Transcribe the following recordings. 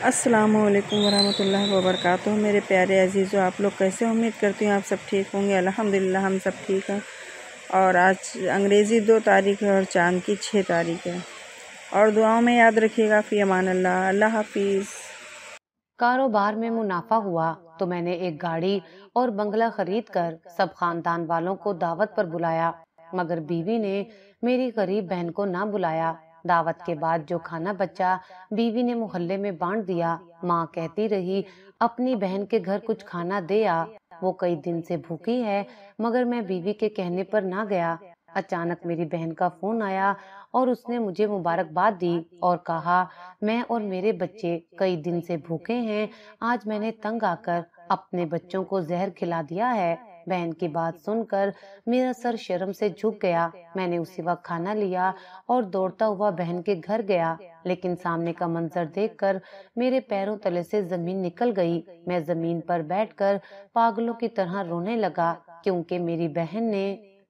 अस्सलामु अलैकुम वरहमतुल्लाहि वबरकातुहू। मेरे प्यारे अजीज़ों, आप लोग कैसे? उम्मीद करती हूँ आप सब ठीक होंगे। अल्हम्दुलिल्लाह हम सब ठीक हैं। और आज अंग्रेज़ी 2 तारीख़ है और चाँद की 6 तारीख़ है। और दुआओं में याद रखिएगा। फ़ी अमान अल्लाह। अल्लाह हाफिज़। कारोबार में मुनाफा हुआ तो मैंने एक गाड़ी और बंगला खरीद कर सब खानदान वालों को दावत पर बुलाया, मगर बीवी ने मेरी गरीब बहन को ना बुलाया। दावत के बाद जो खाना बचा बीवी ने मोहल्ले में बांट दिया। माँ कहती रही, अपनी बहन के घर कुछ खाना दे आ, वो कई दिन से भूखी है, मगर मैं बीवी के कहने पर ना गया। अचानक मेरी बहन का फोन आया और उसने मुझे मुबारकबाद दी और कहा, मैं और मेरे बच्चे कई दिन से भूखे हैं, आज मैंने तंग आकर अपने बच्चों को जहर खिला दिया है। बहन की बात सुनकर मेरा सर शर्म से झुक गया। मैंने उसी वक्त खाना लिया और दौड़ता हुआ बहन के घर गया, लेकिन सामने का मंजर देखकर मेरे पैरों तले से जमीन निकल गई। मैं जमीन पर बैठकर पागलों की तरह रोने लगा, क्योंकि मेरी बहन ने,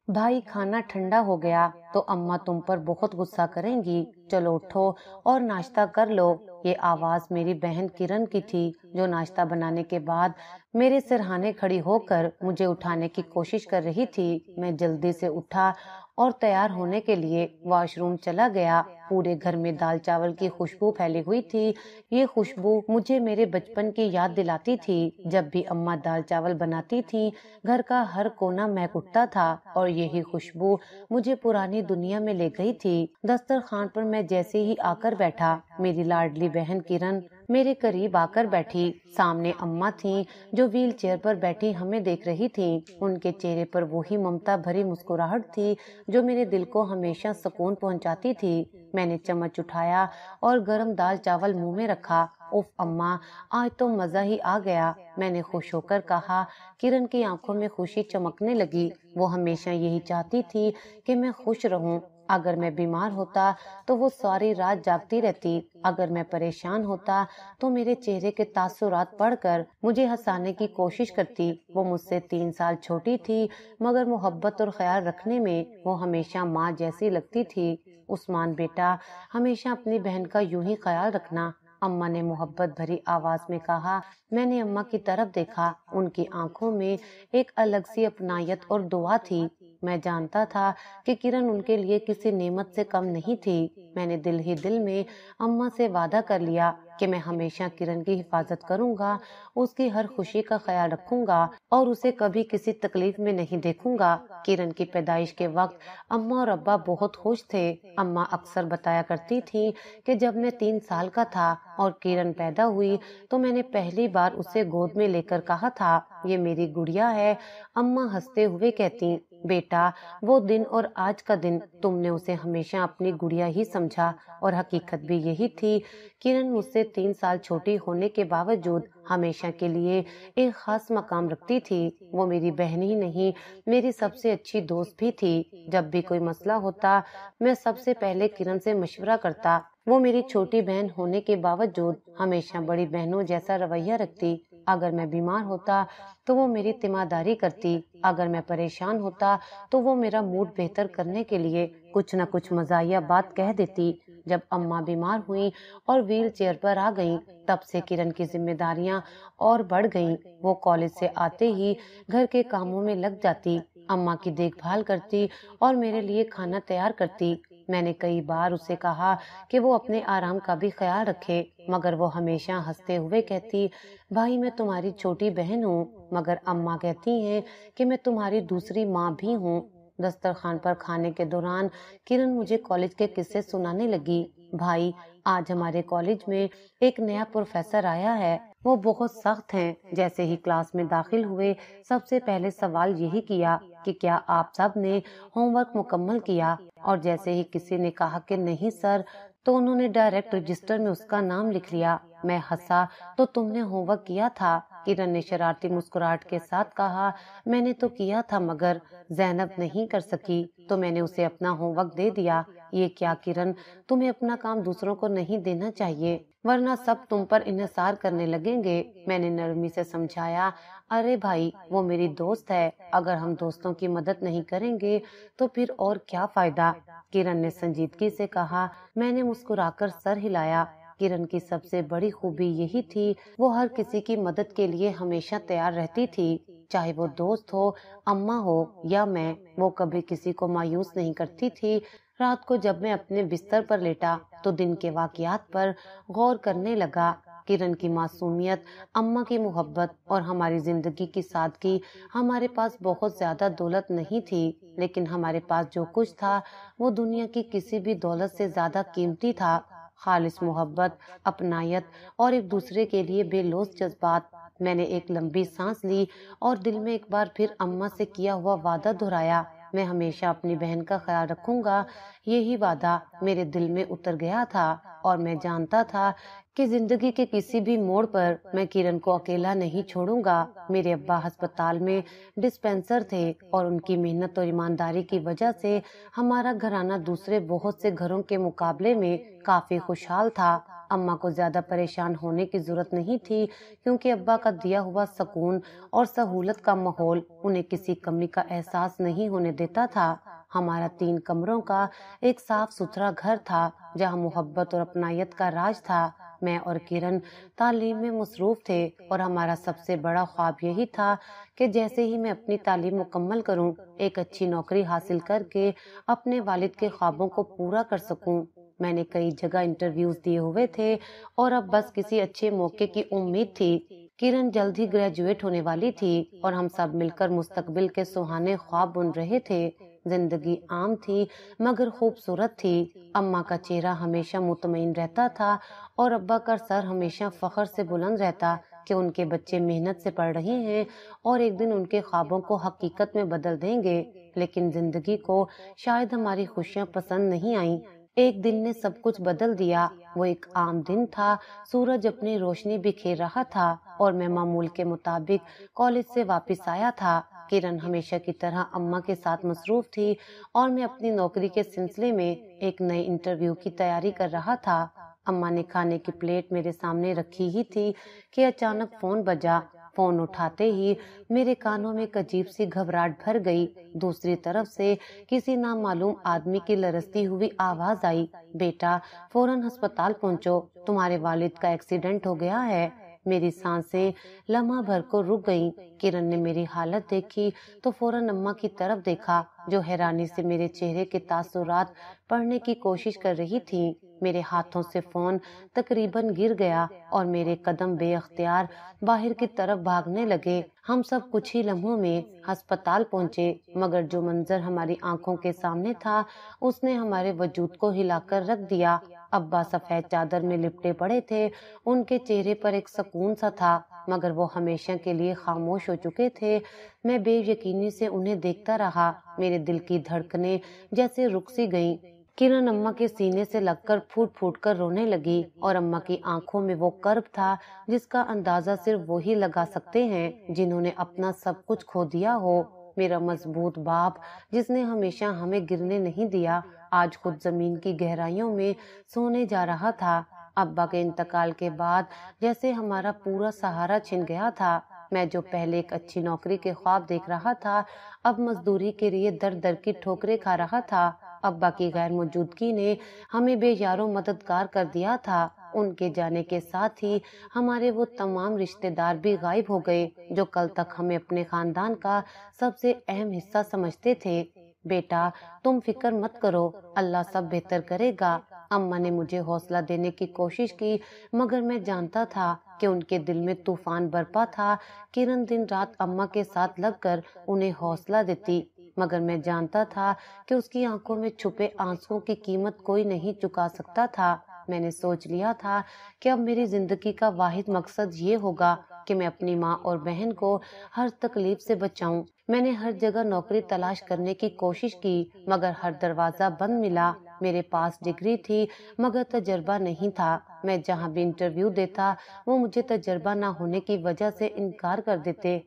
भाई खाना ठंडा हो गया तो अम्मा तुम पर बहुत गुस्सा करेंगी, चलो उठो और नाश्ता कर लो। ये आवाज मेरी बहन किरण की थी, जो नाश्ता बनाने के बाद मेरे सिरहाने खड़ी होकर मुझे उठाने की कोशिश कर रही थी। मैं जल्दी से उठा और तैयार होने के लिए वॉशरूम चला गया। पूरे घर में दाल चावल की खुशबू फैली हुई थी। ये खुशबू मुझे मेरे बचपन की याद दिलाती थी। जब भी अम्मा दाल चावल बनाती थी, घर का हर कोना महक उठता था और यही खुशबू मुझे पुरानी दुनिया में ले गई थी। दस्तरखान पर मैं जैसे ही आकर बैठा, मेरी लाडली बहन किरण मेरे करीब आकर बैठी। सामने अम्मा थी, जो व्हील चेयर पर बैठी हमें देख रही थी। उनके चेहरे पर वही ममता भरी मुस्कुराहट थी जो मेरे दिल को हमेशा सुकून पहुंचाती थी। मैंने चम्मच उठाया और गरम दाल चावल मुंह में रखा। उफ अम्मा, आज तो मजा ही आ गया, मैंने खुश होकर कहा। किरण की आंखों में खुशी चमकने लगी। वो हमेशा यही चाहती थी कि मैं खुश रहूं। अगर मैं बीमार होता तो वो सारी रात जागती रहती। अगर मैं परेशान होता तो मेरे चेहरे के तासुरात पढ़कर मुझे हंसाने की कोशिश करती। वो मुझसे 3 साल छोटी थी, मगर मोहब्बत और ख्याल रखने में वो हमेशा माँ जैसी लगती थी। उस्मान बेटा, हमेशा अपनी बहन का यूं ही ख्याल रखना, अम्मा ने मोहब्बत भरी आवाज में कहा। मैंने अम्मा की तरफ देखा। उनकी आंखों में एक अलग सी अपनायत और दुआ थी। मैं जानता था कि किरण उनके लिए किसी नेमत से कम नहीं थी। मैंने दिल ही दिल में अम्मा से वादा कर लिया कि मैं हमेशा किरण की हिफाजत करूंगा, उसकी हर खुशी का ख्याल रखूंगा और उसे कभी किसी तकलीफ में नहीं देखूंगा। किरण की पैदाइश के वक्त अम्मा और अब्बा बहुत खुश थे। अम्मा अक्सर बताया करती थी कि जब मैं 3 साल का था और किरण पैदा हुई तो मैंने पहली बार उसे गोद में लेकर कहा था, ये मेरी गुड़िया है। अम्मा हंसते हुए कहती, बेटा, वो दिन और आज का दिन तुमने उसे हमेशा अपनी गुड़िया ही समझा, और हकीकत भी यही थी। किरण मुझसे 3 साल छोटी होने के बावजूद हमेशा के लिए एक खास मकाम रखती थी। वो मेरी बहन ही नहीं, मेरी सबसे अच्छी दोस्त भी थी। जब भी कोई मसला होता, मैं सबसे पहले किरण से मशवरा करता। वो मेरी छोटी बहन होने के बावजूद हमेशा बड़ी बहनों जैसा रवैया रखती। अगर मैं बीमार होता तो वो मेरी तीमारदारी करती। अगर मैं परेशान होता तो वो मेरा मूड बेहतर करने के लिए कुछ न कुछ मजाहिया बात कह देती। जब अम्मा बीमार हुई और व्हील चेयर पर आ गईं, तब से किरण की जिम्मेदारियां और बढ़ गईं। वो कॉलेज से आते ही घर के कामों में लग जाती, अम्मा की देखभाल करती और मेरे लिए खाना तैयार करती। मैंने कई बार उसे कहा कि वो अपने आराम का भी ख्याल रखे, मगर वो हमेशा हंसते हुए कहती, भाई मैं तुम्हारी छोटी बहन हूँ। मगर अम्मा कहती हैं कि मैं तुम्हारी दूसरी माँ भी हूँ। दस्तरखान पर खाने के दौरान किरण मुझे कॉलेज के किस्से सुनाने लगी। भाई, आज हमारे कॉलेज में एक नया प्रोफेसर आया है। वो बहुत सख्त हैं। जैसे ही क्लास में दाखिल हुए, सबसे पहले सवाल यही किया कि क्या आप सब ने होमवर्क मुकम्मल किया, और जैसे ही किसी ने कहा कि नहीं सर, तो उन्होंने डायरेक्ट रजिस्टर में उसका नाम लिख लिया। मैं हंसा, तो तुमने होमवर्क किया था? किरण ने शरारती मुस्कुराहट के साथ कहा, मैंने तो किया था, मगर जैनब नहीं कर सकी तो मैंने उसे अपना होमवर्क दे दिया। ये क्या किरण, तुम्हें अपना काम दूसरों को नहीं देना चाहिए, वरना सब तुम पर इन्हिसार करने लगेंगे। मैंने नरमी से समझाया, अरे भाई, वो मेरी दोस्त है, अगर हम दोस्तों की मदद नहीं करेंगे तो फिर और क्या फायदा। किरण ने संजीदगी से कहा। मैंने मुस्कुराकर सर हिलाया। کرن کی سب سے بڑی خوبی یہی تھی، وہ ہر کسی کی مدد کے لیے ہمیشہ تیار رہتی تھی، چاہے وہ دوست ہو، اماں ہو یا میں، وہ کبھی کسی کو مایوس نہیں کرتی تھی۔ رات کو جب میں اپنے بستر پر لیٹا تو دن کے واقعات پر غور کرنے لگا۔ کرن کی معصومیت، اماں کی محبت اور ہماری زندگی کی سادگی۔ ہمارے پاس بہت زیادہ دولت نہیں تھی، لیکن ہمارے پاس جو کچھ تھا وہ دنیا کی کسی بھی دولت سے زیادہ قیمتی تھا۔ خالص محبت، اپنائیت اور ایک دوسرے کے لیے بے لوث جذبات۔ میں نے ایک لمبی سانس لی اور دل میں ایک بار پھر اماں سے کیا ہوا وعدہ دہرایا، میں ہمیشہ اپنی بہن کا خیال رکھوں گا۔ یہی وعدہ میرے دل میں اتر گیا تھا اور میں جانتا تھا کہ زندگی کے کسی بھی موڑ پر میں کرن کو اکیلا نہیں چھوڑوں گا۔ میرے ابا ہسپتال میں ڈسپینسر تھے اور ان کی محنت اور ایمانداری کی وجہ سے ہمارا گھرانہ دوسرے بہت سے گھروں کے مقابلے میں کافی خوشحال تھا۔ اماں کو زیادہ پریشان ہونے کی ضرورت نہیں تھی، کیونکہ ابا کا دیا ہوا سکون اور سہولت کا ماحول انہیں کسی کمی کا احساس نہیں ہونے دیتا تھا۔ ہمارا 3 کمروں کا ایک صاف ستھرا گھر تھا جہاں محبت اور اپنائیت کا راج تھا۔ میں اور کرن تعلیم میں مصروف تھے اور ہمارا سب سے بڑا خواب یہی تھا کہ جیسے ہی میں اپنی تعلیم مکمل کروں، ایک اچھی نوکری حاصل کر کے اپنے والد کے خوابوں کو پورا کر سکوں۔ میں نے کئی جگہ انٹرویوز دیے ہوئے تھے اور اب بس کسی اچھے موقع کی امید تھی۔ کرن جلد ہی گریجویٹ ہونے والی تھی اور ہم سب مل کر مستقبل کے سہانے خواب بن رہے تھے۔ زندگی عام تھی مگر خوبصورت تھی۔ اماں کا چہرہ ہمیشہ مطمئن رہتا تھا اور ابا کا سر ہمیشہ فخر سے بلند رہتا کہ ان کے بچے محنت سے پڑھ رہے ہیں اور ایک دن ان کے خوابوں کو حقیقت میں بدل دیں گے۔ لیکن زندگی کو شاید ہماری خوشیاں پسند نہیں آئیں۔ ایک دن نے سب کچھ بدل دیا۔ وہ ایک عام دن تھا، سورج اپنی روشنی بکھیر رہا تھا اور میں معمول کے مطابق کالج سے واپس آیا تھا۔ کرن ہمیشہ کی طرح اماں کے ساتھ مصروف تھی اور میں اپنی نوکری کے سلسلے میں ایک نئے انٹرویو کی تیاری کر رہا تھا۔ اماں نے کھانے کی پلیٹ میرے سامنے رکھی ہی تھی کہ اچانک فون بجا۔ فون اٹھاتے ہی میرے کانوں میں ایک عجیب سی گھبراہٹ بھر گئی۔ دوسری طرف سے کسی نامعلوم آدمی کی لرزتی ہوئی آواز آئی، بیٹا فوراً ہسپتال پہنچو، تمہارے والد کا ایکسیڈنٹ ہو گیا ہے۔ میری سانسیں لمحہ بھر کو رک گئیں۔ کرن نے میری حالت دیکھی تو فوراً اماں کی طرف دیکھا جو حیرانی سے میرے چہرے کے تاثرات پڑھنے کی کوشش کر رہی تھی۔ میرے ہاتھوں سے فون تقریباً گر گیا اور میرے قدم بے اختیار باہر کی طرف بھاگنے لگے۔ ہم سب کچھ ہی لمحوں میں ہسپتال پہنچے، مگر جو منظر ہماری آنکھوں کے سامنے تھا اس نے ہمارے وجود کو ہلا کر رکھ دیا۔ ابا سفید چادر میں لپٹے پڑے تھے، ان کے چہرے پر ایک سکون سا تھا، مگر وہ ہمیشہ کے لیے خاموش ہو چکے تھے۔ میں بے یقینی سے انہیں دیکھتا رہا، میرے دل کی دھڑکنیں جیسے رک سی گئیں۔ کرن اماں کے سینے سے لگ کر پھوٹ پھوٹ کر رونے لگی اور اماں کی آنکھوں میں وہ کرب تھا جس کا اندازہ صرف وہی لگا سکتے ہیں جنہوں نے اپنا سب کچھ کھو دیا ہو۔ میرا مضبوط باپ جس نے ہمیشہ ہمیں گرنے نہیں دیا، آج خود زمین کی گہرائیوں میں سونے جا رہا تھا۔ ابا کے انتقال کے بعد جیسے ہمارا پورا سہارا چھن گیا تھا۔ میں جو پہلے ایک اچھی نوکری کے خواب دیکھ رہا تھا، اب مزدوری کے لیے در در کی ٹھوکریں کھا رہا تھا۔ ابا کی غیر موجودگی نے ہمیں بے یارو مددگار کر دیا تھا۔ ان کے جانے کے ساتھ ہی ہمارے وہ تمام رشتہ دار بھی غائب ہو گئے جو کل تک ہمیں اپنے خاندان کا سب سے اہم حصہ سمجھتے تھے۔ بیٹا تم فکر مت کرو، اللہ سب بہتر کرے گا۔ اماں نے مجھے حوصلہ دینے کی کوشش کی، مگر میں جانتا تھا کہ ان کے دل میں طوفان برپا تھا۔ کرن دن رات اماں کے ساتھ لگ کر انہیں حوصلہ دیتی، مگر میں جانتا تھا کہ اس کی آنکھوں میں چھپے آنسوؤں کی قیمت کوئی نہیں چکا سکتا تھا۔ میں نے سوچ لیا تھا کہ اب میری زندگی کا واحد مقصد یہ ہوگا کہ میں اپنی ماں اور بہن کو ہر تکلیف سے بچاؤں۔ میں نے ہر جگہ نوکری تلاش کرنے کی کوشش کی، مگر ہر دروازہ بند ملا۔ میرے پاس ڈگری تھی مگر تجربہ نہیں تھا۔ میں جہاں بھی انٹرویو دیتا وہ مجھے تجربہ نہ ہونے کی وجہ سے انکار کر دیتے۔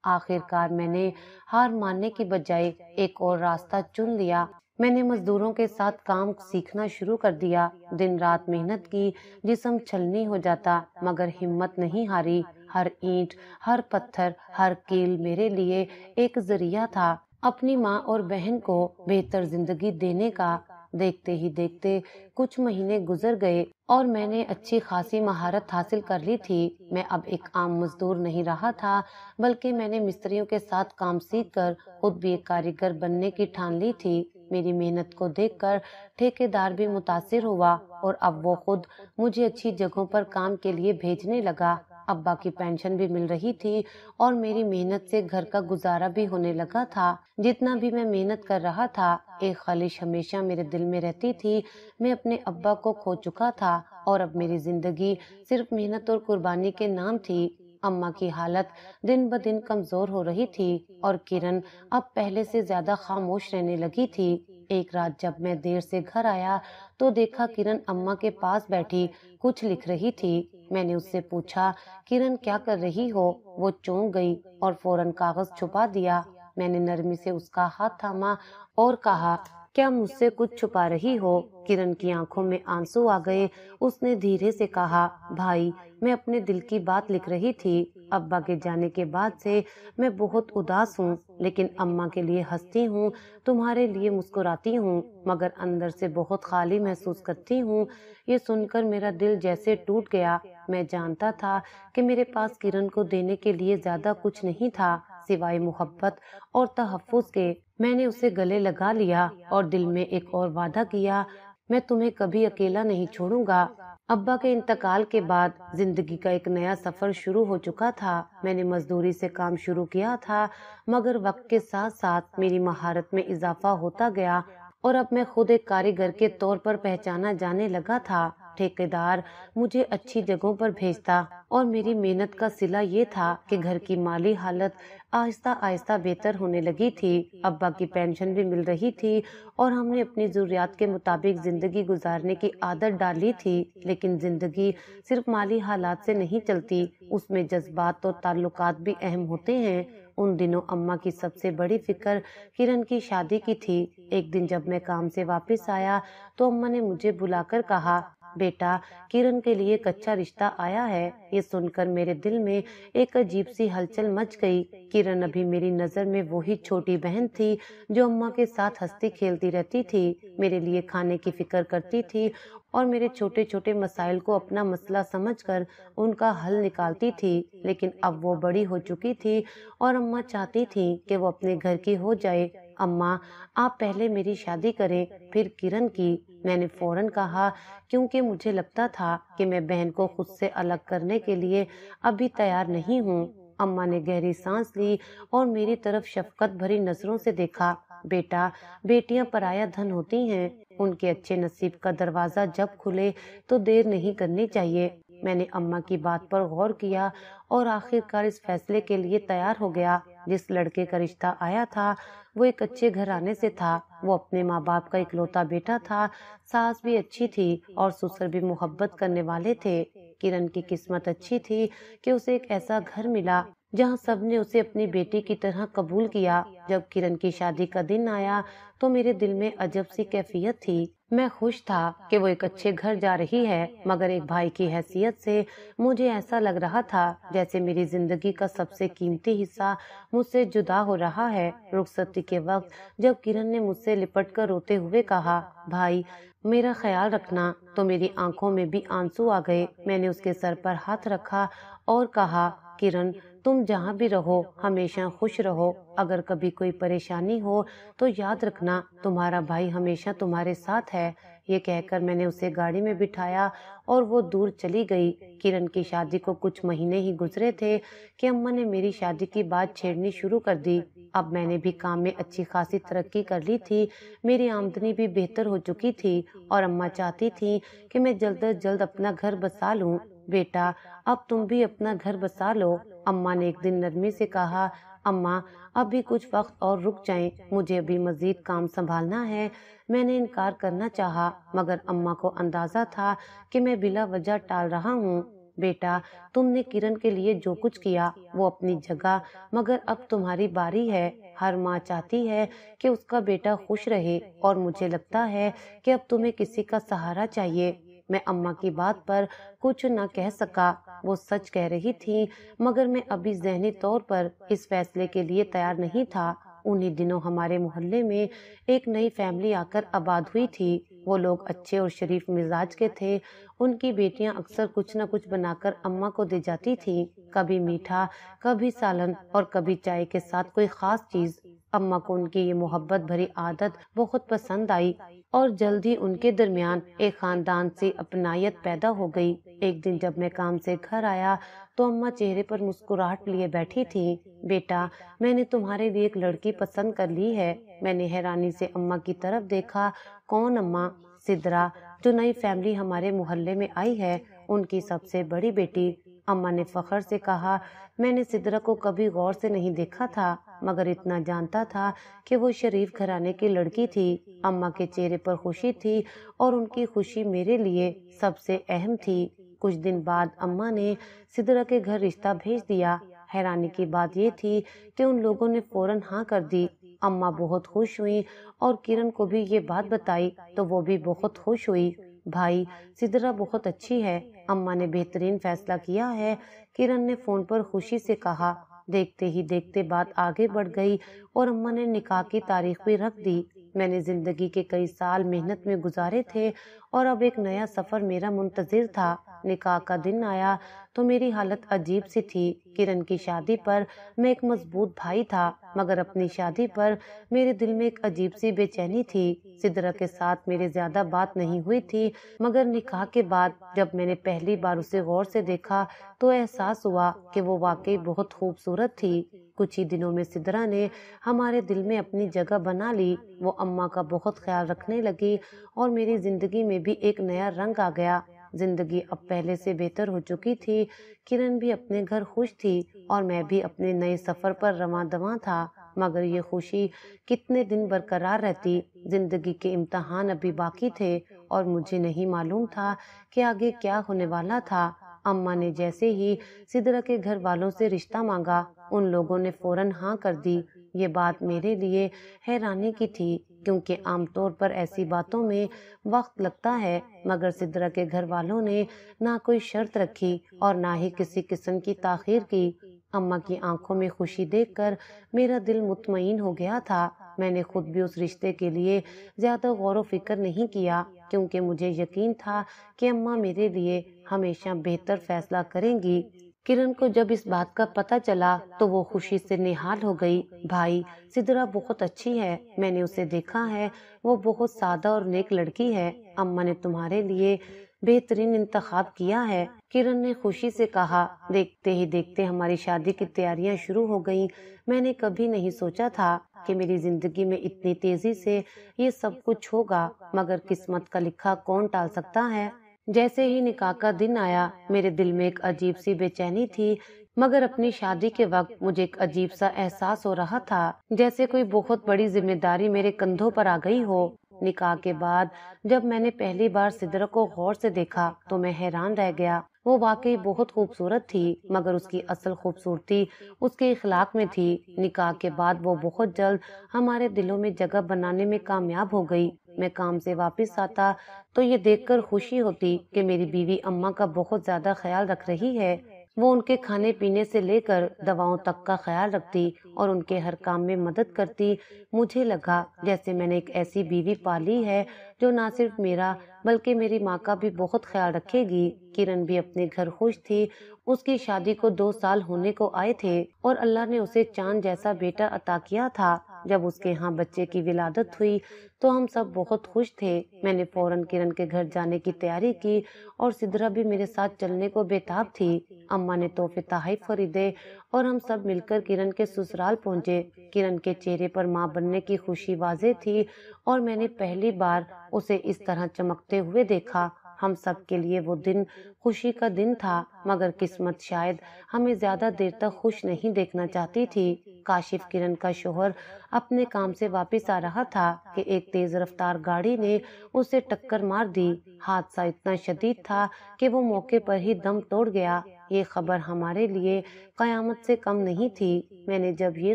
آخر کار میں نے ہار ماننے کی بجائے ایک اور راستہ چن لیا۔ میں نے مزدوروں کے ساتھ کام سیکھنا شروع کر دیا۔ دن رات محنت کی، جسم چھلنی ہو جاتا مگر ہمت نہیں ہاری۔ ہر اینٹ، ہر پتھر، ہر کیل میرے لیے ایک ذریعہ تھا اپنی ماں اور بہن کو بہتر زندگی دینے کا۔ देखते ही देखते कुछ महीने गुजर गए और मैंने अच्छी खासी महारत हासिल कर ली थी। मैं अब एक आम मजदूर नहीं रहा था, बल्कि मैंने मिस्त्रियों के साथ काम सीख कर खुद भी एक कारीगर बनने की ठान ली थी। मेरी मेहनत को देखकर ठेकेदार भी मुतासिर हुआ और अब वो खुद मुझे अच्छी जगहों पर काम के लिए भेजने लगा। अब्बा की पेंशन भी मिल रही थी और मेरी मेहनत से घर का गुजारा भी होने लगा था। जितना भी मैं मेहनत कर रहा था, एक ख्वाहिश हमेशा मेरे दिल में रहती थी। मैं अपने अब्बा को खो चुका था और अब मेरी जिंदगी सिर्फ मेहनत और कुर्बानी के नाम थी। अम्मा की हालत दिन ब दिन कमजोर हो रही थी और किरण अब पहले से ज्यादा खामोश रहने लगी थी। एक रात जब मैं देर से घर आया तो देखा किरण अम्मा के पास बैठी कुछ लिख रही थी। मैंने उससे पूछा, किरण क्या कर रही हो? वो चौंक गई और फौरन कागज छुपा दिया। मैंने नरमी से उसका हाथ थामा और कहा, क्या मुझसे कुछ छुपा रही हो? किरण की आंखों में आंसू आ गए। उसने धीरे से कहा, भाई, मैं अपने दिल की बात लिख रही थी। अब्बा के जाने के बाद से मैं बहुत उदास हूँ, लेकिन अम्मा के लिए हंसती हूँ, तुम्हारे लिए मुस्कुराती हूँ, मगर अंदर से बहुत खाली महसूस करती हूँ। ये सुनकर मेरा दिल जैसे टूट गया। मैं जानता था कि मेरे पास किरण को देने के लिए ज्यादा कुछ नहीं था सिवाय मोहब्बत और तहफ्फुज के। मैंने उसे गले लगा लिया और दिल में एक और वादा किया, मैं तुम्हें कभी अकेला नहीं छोड़ूंगा। अब्बा के इंतकाल के बाद जिंदगी का एक नया सफर शुरू हो चुका था। मैंने मजदूरी से काम शुरू किया था, मगर वक्त के साथ साथ मेरी महारत में इजाफा होता गया और अब मैं खुद एक कारीगर के तौर पर पहचाना जाने लगा था। ठेकेदार मुझे अच्छी जगहों पर भेजता और मेरी मेहनत का सिला ये था कि घर की माली हालत आहिस्ता आहिस्ता बेहतर होने लगी थी। अब्बा की पेंशन भी मिल रही थी और हमने अपनी जरूरियात के मुताबिक जिंदगी गुजारने की आदत डाली थी। लेकिन जिंदगी सिर्फ माली हालात से नहीं चलती, उसमें जज्बात और ताल्लुकात भी अहम होते हैं। उन दिनों अम्मा की सबसे बड़ी फिक्र किरण की शादी की थी। एक दिन जब मैं काम से वापस आया तो अम्मा ने मुझे बुलाकर कहा, बेटा, किरण के लिए एक अच्छा रिश्ता आया है। ये सुनकर मेरे दिल में एक अजीब सी हलचल मच गई। किरण अभी मेरी नजर में वही छोटी बहन थी जो अम्मा के साथ हंसती खेलती रहती थी, मेरे लिए खाने की फिक्र करती थी और मेरे छोटे छोटे मसाइल को अपना मसला समझकर उनका हल निकालती थी। लेकिन अब वो बड़ी हो चुकी थी और अम्मा चाहती थी कि वो अपने घर की हो जाए। अम्मा, आप पहले मेरी शादी करें, फिर किरण की। मैंने फौरन कहा, क्योंकि मुझे लगता था कि मैं बहन को खुद से अलग करने के लिए अभी तैयार नहीं हूँ। अम्मा ने गहरी सांस ली और मेरी तरफ शफकत भरी नजरों से देखा। बेटा, बेटियां पराया धन होती हैं, उनके अच्छे नसीब का दरवाजा जब खुले तो देर नहीं करनी चाहिए। मैंने अम्मा की बात पर गौर किया और आखिरकार इस फैसले के लिए तैयार हो गया। जिस लड़के का रिश्ता आया था वो एक अच्छे घराने से था। वो अपने माँ बाप का इकलौता बेटा था। सास भी अच्छी थी और ससुर भी मोहब्बत करने वाले थे। किरण की किस्मत अच्छी थी कि उसे एक ऐसा घर मिला जहाँ सबने उसे अपनी बेटी की तरह कबूल किया। जब किरण की शादी का दिन आया तो मेरे दिल में अजब सी कैफियत थी। मैं खुश था कि वो एक अच्छे घर जा रही है, मगर एक भाई की हैसियत से मुझे ऐसा लग रहा था जैसे मेरी जिंदगी का सबसे कीमती हिस्सा मुझसे जुदा हो रहा है। रुखसती के वक्त जब किरण ने मुझसे लिपट कर रोते हुए कहा, भाई, मेरा ख्याल रखना, तो मेरी आंखों में भी आंसू आ गए। मैंने उसके सर पर हाथ रखा और कहा, किरण, तुम जहाँ भी रहो हमेशा खुश रहो। अगर कभी कोई परेशानी हो तो याद रखना, तुम्हारा भाई हमेशा तुम्हारे साथ है। ये कहकर मैंने उसे गाड़ी में बिठाया और वो दूर चली गई। किरण की शादी को कुछ महीने ही गुजरे थे कि अम्मा ने मेरी शादी की बात छेड़नी शुरू कर दी। अब मैंने भी काम में अच्छी खासी तरक्की कर ली थी, मेरी आमदनी भी बेहतर हो चुकी थी और अम्मा चाहती थी कि मैं जल्द से जल्द अपना घर बसा लूं। बेटा, अब तुम भी अपना घर बसा लो। अम्मा ने एक दिन नरमी से कहा, अम्मा, अभी कुछ वक्त और रुक जाएं, मुझे अभी मजीद काम संभालना है। मैंने इनकार करना चाहा, मगर अम्मा को अंदाजा था कि मैं बिला वजह टाल रहा हूँ। बेटा, तुमने किरण के लिए जो कुछ किया वो अपनी जगह, मगर अब तुम्हारी बारी है। हर माँ चाहती है कि उसका बेटा खुश रहे और मुझे लगता है कि अब तुम्हें किसी का सहारा चाहिए। मैं अम्मा की बात पर कुछ न कह सका। वो सच कह रही थी, मगर मैं अभी ज़हनी तौर पर इस फैसले के लिए तैयार नहीं था। انہی دنوں ہمارے محلے میں ایک نئی فیملی آ کر آباد ہوئی تھی۔ وہ لوگ اچھے اور شریف مزاج کے تھے۔ ان کی بیٹیاں اکثر کچھ نہ کچھ بنا کر اماں کو دے جاتی تھی، کبھی میٹھا، کبھی سالن اور کبھی چائے کے ساتھ کوئی خاص چیز۔ اماں کو ان کی یہ محبت بھری عادت بہت پسند آئی اور جلد ہی ان کے درمیان ایک خاندان سے اپنائیت پیدا ہو گئی۔ ایک دن جب میں کام سے گھر آیا تو اماں چہرے پر مسکراہٹ لیے بیٹھی تھی۔ بیٹا، میں نے تمہارے لیے ایک لڑکی پسند کر لی ہے۔ میں نے حیرانی سے اماں کی طرف دیکھا۔ کون اماں؟ سدرا، جو نئی فیملی ہمارے محلے میں آئی ہے، ان کی سب سے بڑی بیٹی۔ اماں نے فخر سے کہا۔ میں نے سدرا کو کبھی غور سے نہیں دیکھا تھا، مگر اتنا جانتا تھا کہ وہ شریف گھرانے کی لڑکی تھی۔ اماں کے چہرے پر خوشی تھی اور ان کی خوشی میرے لیے سب سے اہم تھی۔ کچھ دن بعد اماں نے سدرا کے گھر رشتہ بھیج دیا۔ حیرانی کی بات یہ تھی کہ ان لوگوں نے فوراً ہاں کر دی۔ اماں بہت خوش ہوئی اور کرن کو بھی یہ بات بتائی تو وہ بھی بہت خوش ہوئی۔ بھائی، سدرا بہت اچھی ہے، اماں نے بہترین فیصلہ کیا ہے، کرن نے فون پر خوشی سے کہا۔ دیکھتے ہی دیکھتے بات آگے بڑھ گئی اور اماں نے نکاح کی تاریخ بھی رکھ دی۔ میں نے زندگی کے کئی سال محنت میں گزارے تھے اور اب ایک نیا سفر میرا منتظر تھا۔ نکاح کا دن آیا تو میری حالت عجیب سی تھی۔ کرن کی شادی پر میں ایک مضبوط بھائی تھا، مگر اپنی شادی پر میرے دل میں ایک عجیب سی بے چینی تھی۔ سدرا کے ساتھ میرے زیادہ بات نہیں ہوئی تھی، مگر نکاح کے بعد جب میں نے پہلی بار اسے غور سے دیکھا تو احساس ہوا کہ وہ واقعی بہت خوبصورت تھی۔ کچھ ہی دنوں میں سدرا نے ہمارے دل میں اپنی جگہ بنا لی۔ وہ اماں کا بہت خیال رکھنے لگی اور میری زندگی میں بھی ایک نیا رنگ آ گیا۔ زندگی اب پہلے سے بہتر ہو چکی تھی۔ کرن بھی اپنے گھر خوش تھی اور میں بھی اپنے نئے سفر پر رواں دواں تھا، مگر یہ خوشی کتنے دن برقرار رہتی؟ زندگی کے امتحان ابھی باقی تھے اور مجھے نہیں معلوم تھا کہ آگے کیا ہونے والا تھا۔ اماں نے جیسے ہی سدرا کے گھر والوں سے رشتہ مانگا، ان لوگوں نے فوراً ہاں کر دی۔ یہ بات میرے لیے حیرانی کی تھی، کیونکہ عام طور پر ایسی باتوں میں وقت لگتا ہے، مگر سدرا کے گھر والوں نے نہ کوئی شرط رکھی اور نہ ہی کسی قسم کی تاخیر کی۔ اماں کی آنکھوں میں خوشی دیکھ کر میرا دل مطمئن ہو گیا تھا۔ میں نے خود بھی اس رشتے کے لیے زیادہ غور و فکر نہیں کیا، کیونکہ مجھے یقین تھا کہ اماں میرے لیے ہمیشہ بہتر فیصلہ کریں گی۔ کرن کو جب اس بات کا پتہ چلا تو وہ خوشی سے نہال ہو گئی۔ بھائی، سدرا بہت اچھی ہے، میں نے اسے دیکھا ہے، وہ بہت سادہ اور نیک لڑکی ہے۔ اماں نے تمہارے لیے بہترین انتخاب کیا ہے، کرن نے خوشی سے کہا۔ دیکھتے ہی دیکھتے ہماری شادی کی تیاریاں شروع ہو گئیں۔ میں نے کبھی نہیں سوچا تھا کہ میری زندگی میں اتنی تیزی سے یہ سب کچھ ہوگا، مگر قسمت کا لکھا کون ٹال سکتا ہے؟ جیسے ہی نکاح کا دن آیا، میرے دل میں ایک عجیب سی بے چینی تھی، مگر اپنی شادی کے وقت مجھے ایک عجیب سا احساس ہو رہا تھا، جیسے کوئی بہت بڑی ذمہ داری میرے کندھوں پر آ گئی ہو۔ نکاح کے بعد جب میں نے پہلی بار سدرا کو غور سے دیکھا تو میں حیران رہ گیا۔ وہ واقعی بہت خوبصورت تھی، مگر اس کی اصل خوبصورتی اس کے اخلاق میں تھی۔ نکاح کے بعد وہ بہت جلد ہمارے دلوں میں جگہ بنانے میں کامیاب ہو گئی۔ میں کام سے واپس آتا تو یہ دیکھ کر خوشی ہوتی کہ میری بیوی اماں کا بہت زیادہ خیال رکھ رہی ہے۔ وہ ان کے کھانے پینے سے لے کر دواؤں تک کا خیال رکھتی اور ان کے ہر کام میں مدد کرتی۔ مجھے لگا جیسے میں نے ایک ایسی بیوی پالی ہے جو نہ صرف میرا بلکہ میری ماں کا بھی بہت خیال رکھے گی۔ کرن بھی اپنے گھر خوش تھی۔ اس کی شادی کو 2 سال ہونے کو آئے تھے اور اللہ نے اسے چاند جیسا بیٹا عطا کیا تھا۔ جب اس کے ہاں بچے کی ولادت ہوئی تو ہم سب بہت خوش تھے۔ میں نے فوراً کرن کے گھر جانے کی تیاری کی اور سدرا بھی میرے ساتھ چلنے کو بےتاب تھی۔ اماں نے تحفے تحائف خریدے اور ہم سب مل کر کرن کے سسرال پہنچے۔ کرن کے چہرے پر ماں بننے کی خوشی واضح تھی اور میں نے پہلی بار اسے اس طرح چمکتے ہوئے دیکھا۔ ہم سب کے لیے وہ دن خوشی کا دن تھا، مگر قسمت شاید ہمیں زیادہ دیر تک خوش نہیں دیکھنا چاہتی تھی۔ کاشف، کرن کا شوہر، اپنے کام سے واپس آ رہا تھا کہ ایک تیز رفتار گاڑی نے اسے ٹکر مار دی۔ حادثہ اتنا شدید تھا کہ وہ موقع پر ہی دم توڑ گیا۔ یہ خبر ہمارے لیے قیامت سے کم نہیں تھی۔ میں نے جب یہ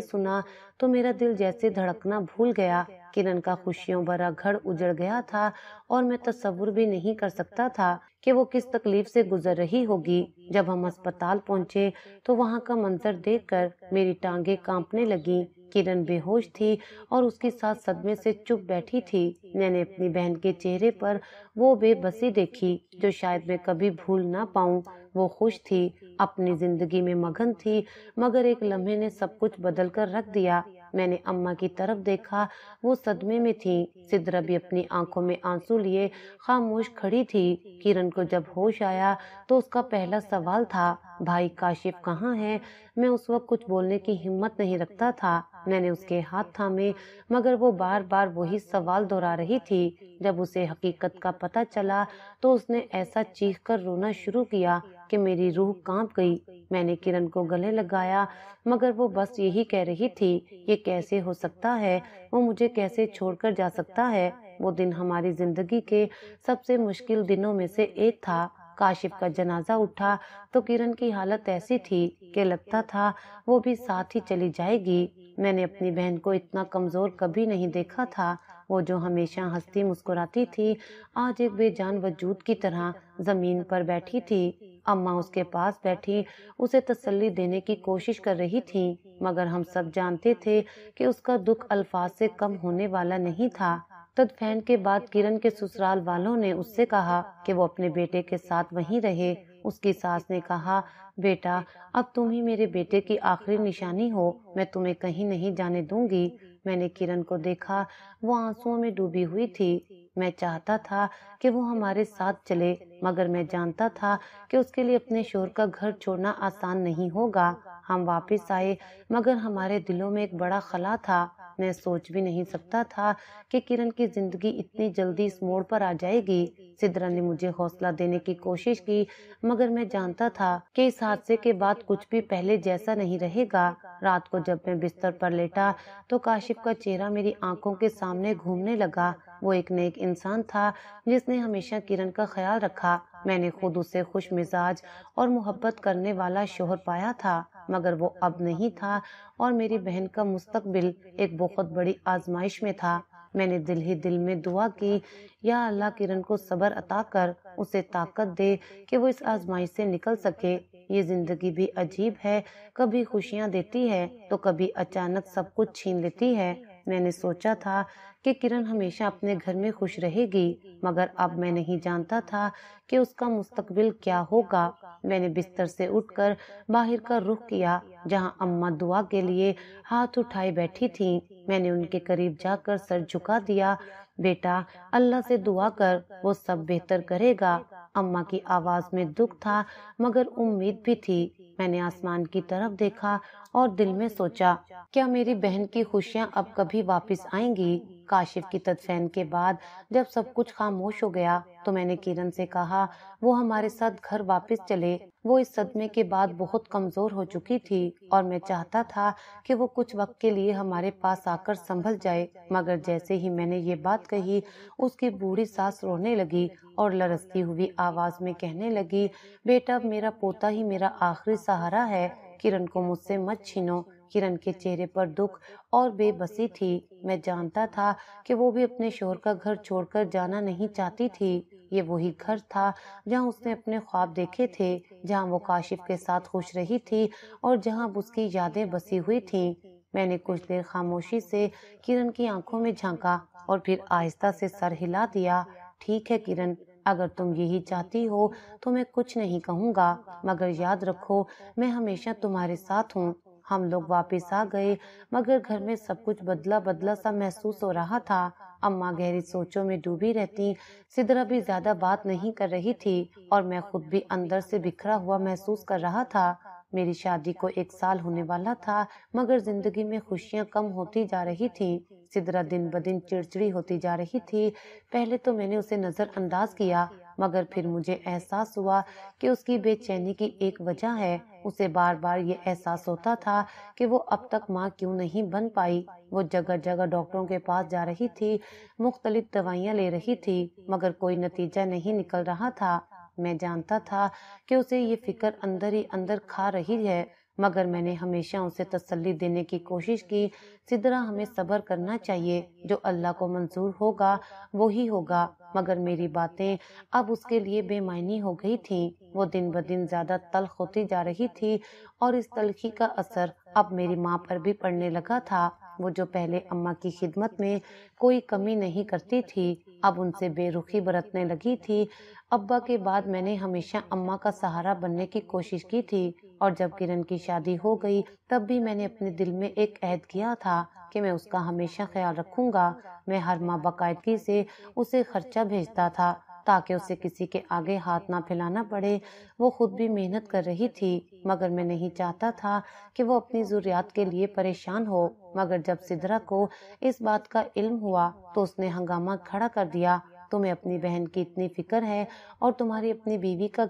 سنا تو میرا دل جیسے دھڑکنا بھول گیا۔ کرن کا خوشیوں بھرا گھر اجڑ گیا تھا اور میں تصور بھی نہیں کر سکتا تھا کہ وہ کس تکلیف سے گزر رہی ہوگی۔ جب ہم ہسپتال پہنچے تو وہاں کا منظر دیکھ کر میری ٹانگیں کانپنے لگیں۔ किरण बेहोश थी और उसके साथ सदमे से चुप बैठी थी। मैंने अपनी बहन के चेहरे पर वो बेबसी देखी जो शायद मैं कभी भूल ना पाऊं। वो खुश थी, अपनी जिंदगी में मगन थी, मगर एक लम्हे ने सब कुछ बदल कर रख दिया। मैंने अम्मा की तरफ देखा, वो सदमे में थी। सिद्रा भी अपनी आंखों में आंसू लिए खामोश खड़ी थी। किरण को जब होश आया तो उसका पहला सवाल था, भाई काशिफ कहाँ है? मैं उस वक्त कुछ बोलने की हिम्मत नहीं रखता था। मैंने उसके हाथ थामे, मगर वो बार बार वही सवाल दोहरा रही थी। जब उसे हकीकत का पता चला तो उसने ऐसा चीख कर रोना शुरू किया कि मेरी रूह कांप गई। मैंने किरण को गले लगाया, मगर वो बस यही कह रही थी, ये कैसे हो सकता है? वो मुझे कैसे छोड़कर जा सकता है? वो दिन हमारी जिंदगी के सबसे मुश्किल दिनों में से एक था। काशिफ का जनाजा उठा तो किरण की हालत ऐसी थी कि लगता था वो भी साथ ही चली जाएगी। मैंने अपनी बहन को इतना कमजोर कभी नहीं देखा था। वो जो हमेशा हंसती मुस्कुराती थी, आज एक बेजान वजूद की तरह जमीन पर बैठी थी। अम्मा उसके पास बैठी उसे तसल्ली देने की कोशिश कर रही थी, मगर हम सब जानते थे कि उसका दुख अल्फाज से कम होने वाला नहीं था। तदफैन के बाद किरण के ससुराल वालों ने उससे कहा कि वो अपने बेटे के साथ वहीं रहे। उसकी सास ने कहा, बेटा अब तुम ही मेरे बेटे की आखिरी निशानी हो, मैं तुम्हें कहीं नहीं जाने दूंगी। मैंने किरण को देखा, वो आंसुओं में डूबी हुई थी। मैं चाहता था कि वो हमारे साथ चले, मगर मैं जानता था कि उसके लिए अपने शोहर का घर छोड़ना आसान नहीं होगा। हम वापस आए, मगर हमारे दिलों में एक बड़ा खला था। मैं सोच भी नहीं सकता था कि किरण की जिंदगी इतनी जल्दी इस मोड़ पर आ जाएगी। सिद्रा ने मुझे हौसला देने की कोशिश की, मगर मैं जानता था कि इस हादसे के बाद कुछ भी पहले जैसा नहीं रहेगा। रात को जब मैं बिस्तर पर लेटा तो काशिफ का चेहरा मेरी आंखों के सामने घूमने लगा। वो एक नेक इंसान था जिसने हमेशा किरण का ख्याल रखा। मैंने खुद उसे खुश मिजाज और मोहब्बत करने वाला शोहर पाया था, मगर वो अब नहीं था और मेरी बहन का मुस्तकबिल एक बहुत बड़ी आजमाइश में था। मैंने दिल ही दिल में दुआ की, या अल्लाह किरण को सब्र अता कर, उसे ताकत दे कि वो इस आजमाइश से निकल सके। ये जिंदगी भी अजीब है, कभी खुशियां देती है तो कभी अचानक सब कुछ छीन लेती है। मैंने सोचा था कि किरण हमेशा अपने घर में खुश रहेगी, मगर अब मैं नहीं जानता था कि उसका मुस्तकबिल क्या होगा। मैंने बिस्तर से उठकर बाहर का रुख किया, जहां अम्मा दुआ के लिए हाथ उठाए बैठी थीं। मैंने उनके करीब जाकर सर झुका दिया। बेटा अल्लाह से दुआ कर, वो सब बेहतर करेगा। अम्मा की आवाज में दुख था, मगर उम्मीद भी थी। मैंने आसमान की तरफ देखा और दिल में सोचा, क्या मेरी बहन की खुशियां अब कभी वापस आएंगी? काशिफ की तदफीन के बाद जब सब कुछ खामोश हो गया तो मैंने किरण से कहा, वो हमारे साथ घर वापस चले। वो इस सदमे के बाद बहुत कमजोर हो चुकी थी और मैं चाहता था कि वो कुछ वक्त के लिए हमारे पास आकर संभल जाए। मगर जैसे ही मैंने ये बात कही, उसकी बूढ़ी सास रोने लगी और लरसती हुई आवाज में कहने लगी, बेटा अब मेरा पोता ही मेरा आखिरी सहारा है, किरण को मुझसे मत छीनो। किरण के चेहरे पर दुख और बेबसी थी। मैं जानता था कि वो भी अपने शोहर का घर छोड़कर जाना नहीं चाहती थी। ये वही घर था जहां उसने अपने ख्वाब देखे थे, जहां वो काशिफ के साथ खुश रही थी और जहां उसकी यादें बसी हुई थीं। मैंने कुछ देर खामोशी से किरण की आंखों में झांका और फिर आहिस्ता से सर हिला दिया। ठीक है किरण, अगर तुम यही चाहती हो तो मैं कुछ नहीं कहूँगा, मगर याद रखो मैं हमेशा तुम्हारे साथ हूँ। हम लोग वापस आ गए, मगर घर में सब कुछ बदला बदला सा महसूस हो रहा था। अम्मा गहरी सोचों में डूबी रहती, सिद्रा भी ज्यादा बात नहीं कर रही थी और मैं खुद भी अंदर से बिखरा हुआ महसूस कर रहा था। मेरी शादी को 1 साल होने वाला था, मगर जिंदगी में खुशियां कम होती जा रही थी। सिद्रा दिन ब दिन चिड़चिड़ी होती जा रही थी। पहले तो मैंने उसे नजरअंदाज किया, मगर फिर मुझे एहसास हुआ कि उसकी बेचैनी की एक वजह है। उसे बार बार ये एहसास होता था कि वो अब तक माँ क्यों नहीं बन पाई। वो जगह जगह डॉक्टरों के पास जा रही थी, मुख्तलिफ दवाइयाँ ले रही थी, मगर कोई नतीजा नहीं निकल रहा था। मैं जानता था कि उसे ये फिक्र अंदर ही अंदर खा रही है, मगर मैंने हमेशा उसे तसल्ली देने की कोशिश की। सिद्रा, हमें सब्र करना चाहिए, जो अल्लाह को मंजूर होगा वो ही होगा। मगर मेरी बातें अब उसके लिए बेमायनी हो गई थीं। वो दिन ब दिन ज्यादा तल्ख होती जा रही थी और इस तल्खी का असर अब मेरी माँ पर भी पड़ने लगा था। وہ جو پہلے اماں کی خدمت میں کوئی کمی نہیں کرتی تھی اب ان سے بے رخی برتنے لگی تھی۔ ابا کے بعد میں نے ہمیشہ اماں کا سہارا بننے کی کوشش کی تھی، اور جب کرن کی شادی ہو گئی تب بھی میں نے اپنے دل میں ایک عہد کیا تھا کہ میں اس کا ہمیشہ خیال رکھوں گا۔ میں ہر ماہ باقاعدگی سے اسے خرچہ بھیجتا تھا تاکہ اسے کسی کے آگے ہاتھ نہ پھیلانا پڑے۔ وہ خود بھی محنت کر رہی تھی، مگر میں نہیں چاہتا تھا کہ وہ اپنی ضروریات کے لیے پریشان ہو۔ مگر جب سدرا کو اس بات کا علم ہوا تو اس نے ہنگامہ کھڑا کر دیا، تمہیں اپنی بہن کی اتنی فکر ہے اور تمہاری اپنی بیوی کا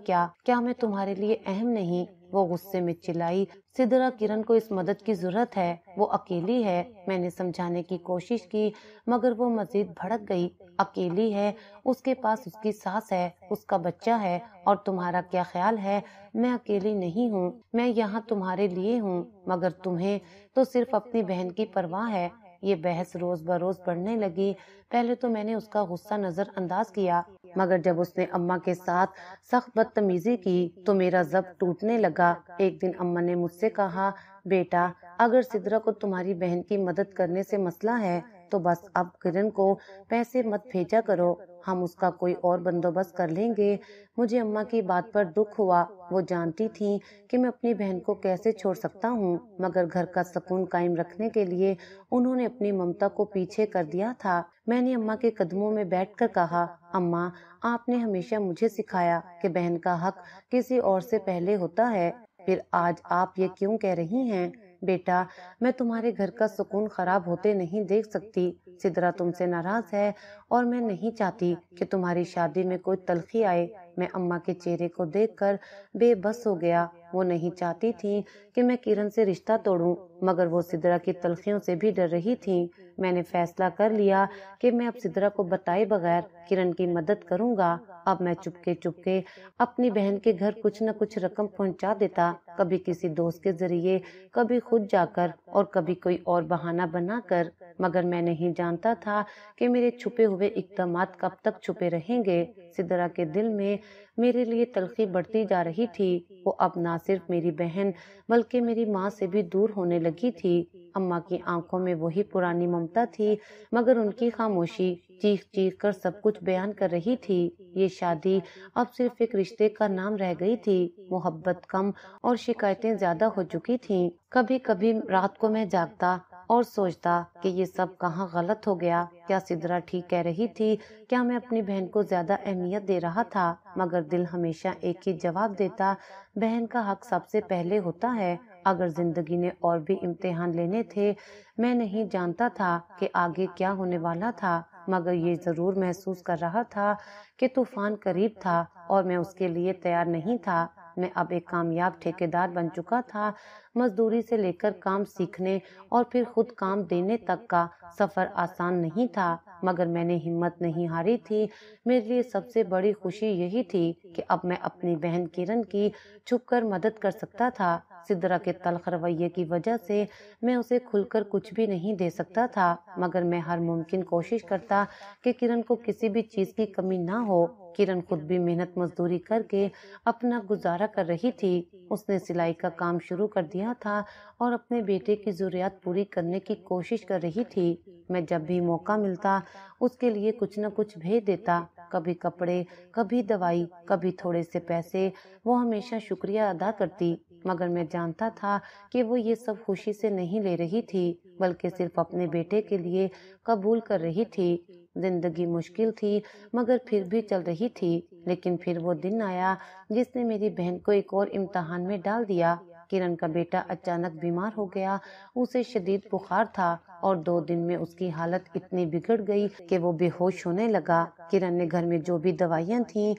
کیا میں تمہارے لیے اہم نہیں؟ وہ غصے میں چلائی، سدرا کرن کو اس مدد کی ضرورت ہے، وہ اکیلی ہے۔ میں نے سمجھانے کی کوشش کی مگر وہ مزید بھڑک گئی۔ اکیلی ہے، اس کے پاس اس کی ساس ہے، اس کا بچہ ہے، اور تمہارا کیا خیال ہے؟ میں اکیلی نہیں ہوں، میں یہاں تمہارے لیے ہوں، مگر تمہیں تو صرف اپنی بہن کی پرواہ ہے۔ یہ بحث روز بروز بڑھنے لگی۔ پہلے تو میں نے اس کا غصہ نظر انداز کیا، مگر جب اس نے اماں کے ساتھ سخت بدتمیزی کی تو میرا ضبط ٹوٹنے لگا۔ ایک دن اماں نے مجھ سے کہا، بیٹا اگر سدرا کو تمہاری بہن کی مدد کرنے سے مسئلہ ہے تو بس اب کرن کو پیسے مت بھیجا کرو، ہم اس کا کوئی اور بندوبست کر لیں گے۔ مجھے اماں کی بات پر دکھ ہوا، وہ جانتی تھی کہ میں اپنی بہن کو کیسے چھوڑ سکتا ہوں، مگر گھر کا سکون قائم رکھنے کے لیے انہوں نے اپنی ممتا کو پیچھے کر دیا تھا۔ میں نے اماں کے قدموں میں بیٹھ کر کہا، اماں آپ نے ہمیشہ مجھے سکھایا کہ بہن کا حق کسی اور سے پہلے ہوتا ہے، پھر آج آپ یہ کیوں کہہ رہی ہیں؟ بیٹا میں تمہارے گھر کا سکون خراب ہوتے نہیں دیکھ سکتی۔ سدرا تم سے ناراض ہے اور میں نہیں چاہتی کہ تمہاری شادی میں کوئی تلخی آئے۔ میں اماں کے چہرے کو دیکھ کر بے بس ہو گیا۔ وہ نہیں چاہتی تھی کہ میں کرن سے رشتہ توڑوں، مگر وہ سدرا کی تلخیوں سے بھی ڈر رہی تھی۔ میں نے فیصلہ کر لیا کہ میں اب سدرا کو بتائے بغیر کرن کی مدد کروں گا۔ اب میں چپکے اپنی بہن کے گھر کچھ نہ کچھ رقم پہنچا دیتا، کبھی کسی دوست کے ذریعے، کبھی خود جا کر، اور کبھی کوئی اور بہانہ بنا کر، مگر میں نہیں جانتا تھا کہ میرے چھپے ہوئے اقدامات کب تک چھپے رہیں گے۔ سدرا کے دل میں میرے لیے تلخی بڑھتی جا رہی تھی۔ وہ اب نہ صرف میری بہن بلکہ میری ماں سے بھی دور ہونے لگی تھی۔ اماں کی آنکھوں میں وہی پرانی ممتا تھی، مگر ان کی خاموشی چیخ چیخ کر سب کچھ بیان کر رہی تھی۔ یہ شادی اب صرف ایک رشتے کا نام رہ گئی تھی۔ محبت کم اور شکایتیں زیادہ ہو چکی تھیں۔ کبھی کبھی رات کو میں جاگتا اور سوچتا کہ یہ سب کہاں غلط ہو گیا۔ کیا سدرا ٹھیک کہہ رہی تھی؟ کیا میں اپنی بہن کو زیادہ اہمیت دے رہا تھا؟ مگر دل ہمیشہ ایک ہی جواب دیتا، بہن کا حق سب سے پہلے ہوتا ہے۔ اگر زندگی نے اور بھی امتحان لینے تھے، میں نہیں جانتا تھا کہ آگے کیا ہونے والا تھا، مگر یہ ضرور محسوس کر رہا تھا کہ طوفان قریب تھا اور میں اس کے لیے تیار نہیں تھا۔ میں اب ایک کامیاب ٹھیکیدار بن چکا تھا۔ مزدوری سے لے کر کام سیکھنے اور پھر خود کام دینے تک کا سفر آسان نہیں تھا، مگر میں نے ہمت نہیں ہاری تھی۔ میرے لیے سب سے بڑی خوشی یہی تھی کہ اب میں اپنی بہن کرن کی چھپ کر مدد کر سکتا تھا۔ سدرا کے تلخ رویے کی وجہ سے میں اسے کھل کر کچھ بھی نہیں دے سکتا تھا، مگر میں ہر ممکن کوشش کرتا کہ کرن کو کسی بھی چیز کی کمی نہ ہو۔ کرن خود بھی محنت مزدوری کر کے اپنا گزارا کر رہی تھی۔ اس نے سلائی کا کام شروع کر دیا تھا اور اپنے بیٹے کی ضروریات پوری کرنے کی کوشش کر رہی تھی۔ میں جب بھی موقع ملتا اس کے لیے کچھ نہ کچھ بھیج دیتا، کبھی کپڑے، کبھی دوائی، کبھی تھوڑے سے پیسے۔ وہ ہمیشہ شکریہ ادا کرتی، مگر میں جانتا تھا کہ وہ یہ سب خوشی سے نہیں لے رہی تھی، بلکہ صرف اپنے بیٹے کے لیے قبول کر رہی تھی۔ زندگی مشکل تھی مگر پھر بھی چل رہی تھی، لیکن پھر وہ دن آیا جس نے میری بہن کو ایک اور امتحان میں ڈال دیا۔ کرن کا بیٹا اچانک بیمار ہو گیا۔ اسے شدید بخار تھا اور 2 دن میں اس کی حالت اتنی بگڑ گئی کہ وہ بے ہوش ہونے لگا۔ کرن نے گھر میں جو بھی دوائیاں تھیں